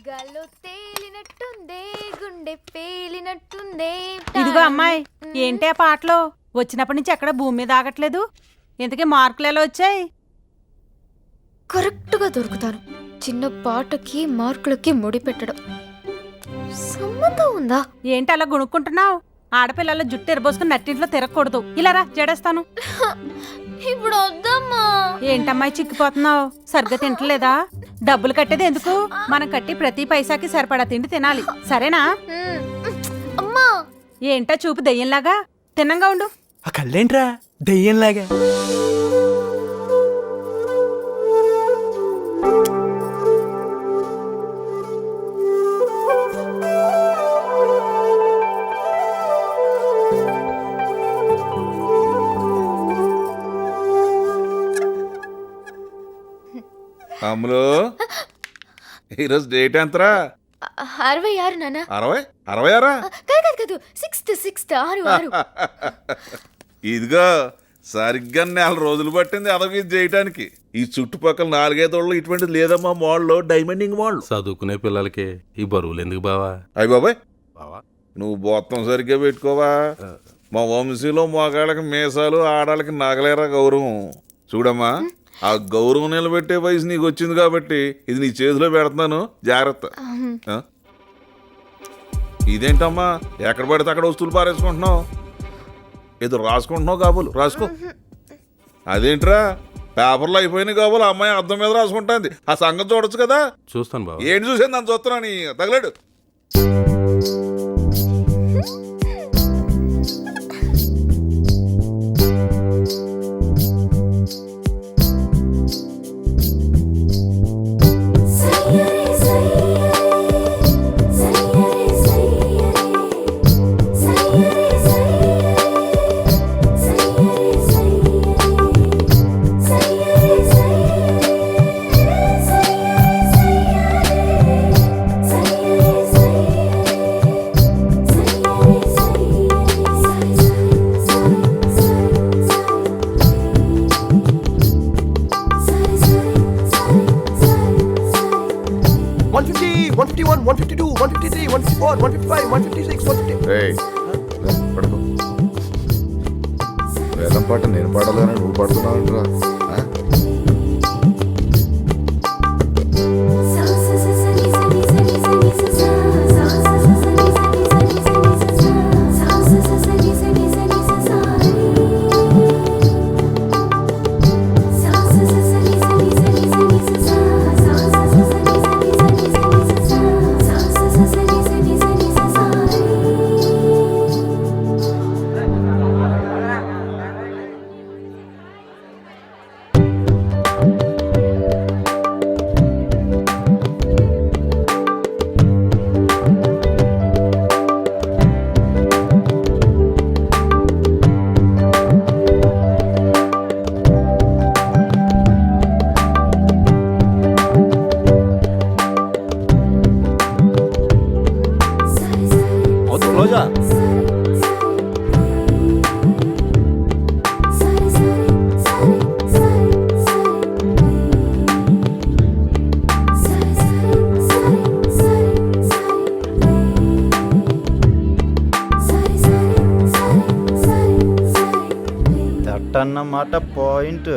గాల్లో తేలినట్టుందే గుండె పేలినట్టుందే. ఇదిగో అమ్మాయి, ఏంటి ఆ పాటలో వచ్చినప్పటి నుంచి ఎక్కడ భూమి మీద ఆగట్లేదు? ఇంతకీ మార్కులు ఎలా వచ్చాయి? కరెక్ట్ గా దొరుకుతాను. చిన్న పాటకి మార్కులకి ముడి పెట్టడం సంబంధం ఉందా? ఏంటి అలా గుణుక్కుంటున్నావు? ఆడపిల్లల జుట్టు ఎరబోసుకుని నట్టింట్లో తిరగకూడదు. ఇలా రా, జడేస్తాను. ఇప్పుడు వద్దమ్మా. ఏంటమ్మాయి చిక్కిపోతున్నావు? సరిగ్గా తింటలేదా? డబ్బులు కట్టేది ఎందుకు? మనం కట్టి ప్రతి పైసాకి సరిపడా తిండి తినాలి, సరేనా? అమ్మా, ఏంటా చూపు దెయ్యంలాగా? తిన్నంగా ఉండు. ఆ కళ్ళేంట్రా దెయ్యంలాగా? అమ్ములు, ఈరోజు డేట్ ఎంతరా? 66 నాన్న. 66? కాదు 6th 6 ఇదిగో సరిగ్గా 4 రోజులు పట్టింది అదొక ఇది చేయటానికి. ఈ చుట్టుపక్కల 4-5 రోజులు ఇటువంటిది లేదమ్మా. మాల్లో డైమండింగ్ మాల్. చదువుకునే పిల్లలకి ఈ బరువులు ఎందుకు బావా? అయ్యి బాబాయ్, బావా నువ్వు బొత్తం సరిగ్గా పెట్టుకోవా. మా వంశీలో మగాళ్ళకి మీసాలు, ఆడాళ్ళకి నగలేరా గౌరవం. చూడమ్మా, ఆ గౌరవం నిలబెట్టే వయసు నీకు వచ్చింది కాబట్టి ఇది నీ చేతిలో పెడుతున్నాను, జాగ్రత్త. ఇదేంటమ్మా, ఎక్కడ పడితే అక్కడ వస్తువులు పారేసుకుంటున్నావు? ఏదో రాసుకుంటున్నావు కాబోలు, రాసుకో. అదేంట్రా, పేపర్లో అయిపోయినాయి కాబోలు అమ్మాయి అద్దం మీద రాసుకుంటుంది. ఆ సంగతి చూడొచ్చు కదా. చూస్తాను బావా. ఏంటి చూసాను నన్ను చూస్తున్నా నీ తగలేడు. వేదం పాట నేను పాడాలని నువ్వు పాడుతున్నావురా? రోజా, అన్నమాట పాయింట్.